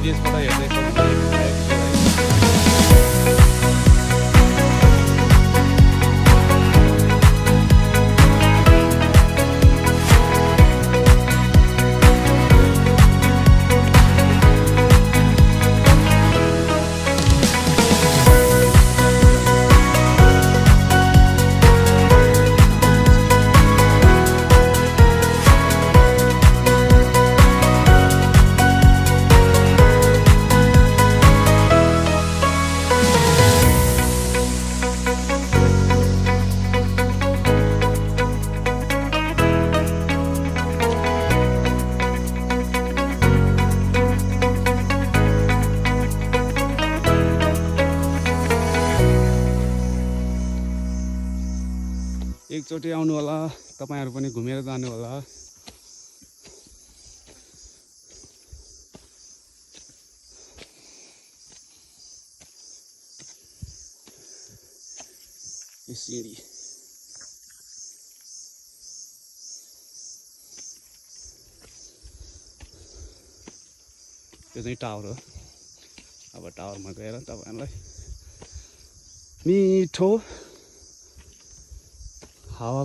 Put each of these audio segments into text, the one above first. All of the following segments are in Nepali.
विदेशबाट हेर्दैछ। एकचोटि आउनु होला, तपाईहरु पनि घुमेर जानु होला। यो सिडी यो चाहिँ टावर हो। अब टावरमा गएर तपाईहरुलाई मिठो हावा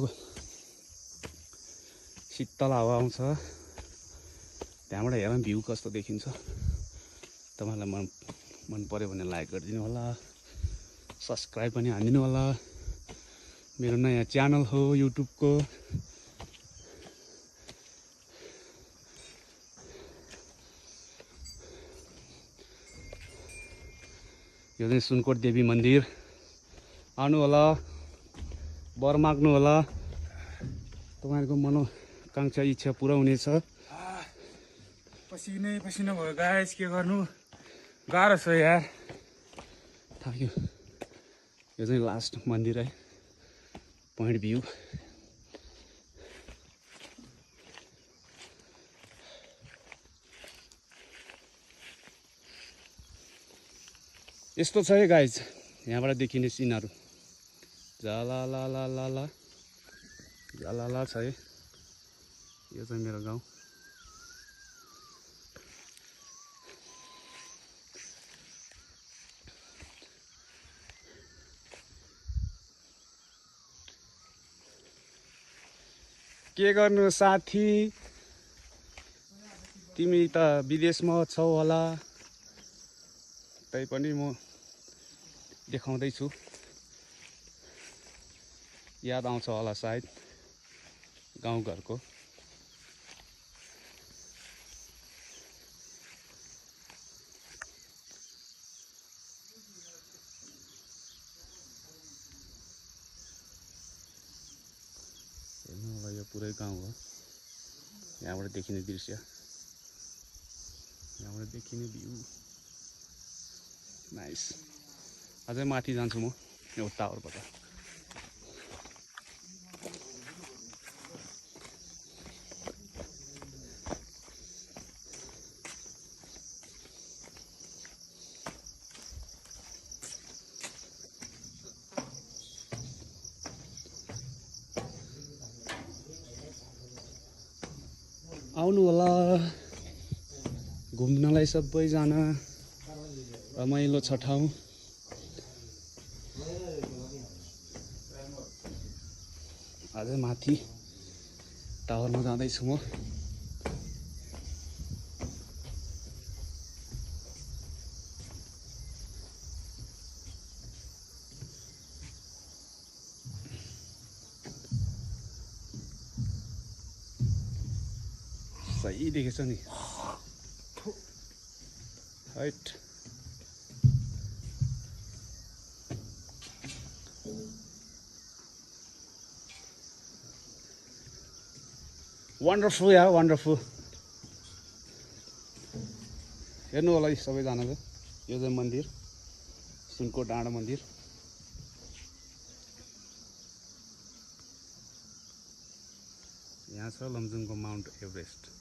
शीतल हावा आउँछ। त्यहाँबाट हेर भ्यू कस्तो देखिन्छ। तपाईहरुलाई मन पर्यो भने लाइक गरिदिनु होला, सब्स्क्राइब पनि हानिदिनु होला। मेरो नयाँ च्यानल हो युट्युबको। यो चाहिँ सुनकोट देवी मन्दिर। आउनु होला, वर माग्नु होला, तपाईहरुको मनोकांक्षा इच्छा पुरा हुनेछ। पसिनै पसिना भयो गाइस, के गर्नु, गाह्रो छ यार। Thank you. यो चाहिँ लास्ट मन्दिर है, पोइन्ट भ्यू। यस्तो छ है गाइस, यहाँबाट देखिने सिनहरु। जालालालाला जालाला छ है। यो चाहिँ मेरो गाउँ। के गर्नु साथी, तिमी त विदेशमा छौ होला, तैपनि म देखाउँदै छु। याद आउँछ होला सायद गाउँघरको। हेर्नु होला, यो पुरै गाउँ हो। यहाँबाट देखिने दृश्य, यहाँबाट देखिने भ्यू नाइस। अझै माथि जान्छु म यो टावरबाट। आउनु होला घुम्नलाई सबैजना। रमाइलो छ ठाउँ। अझै माथि टावरमा जाँदैछु म। सही देखेछ नि। हाइट वन्डरफुल यार, वन्डरफुल। हेर्नु होला सबैजना चाहिँ, यो चाहिँ मन्दिर, सुनकोट डाँडा मन्दिर। यहाँ छ लमजुङको माउन्ट एभरेस्ट।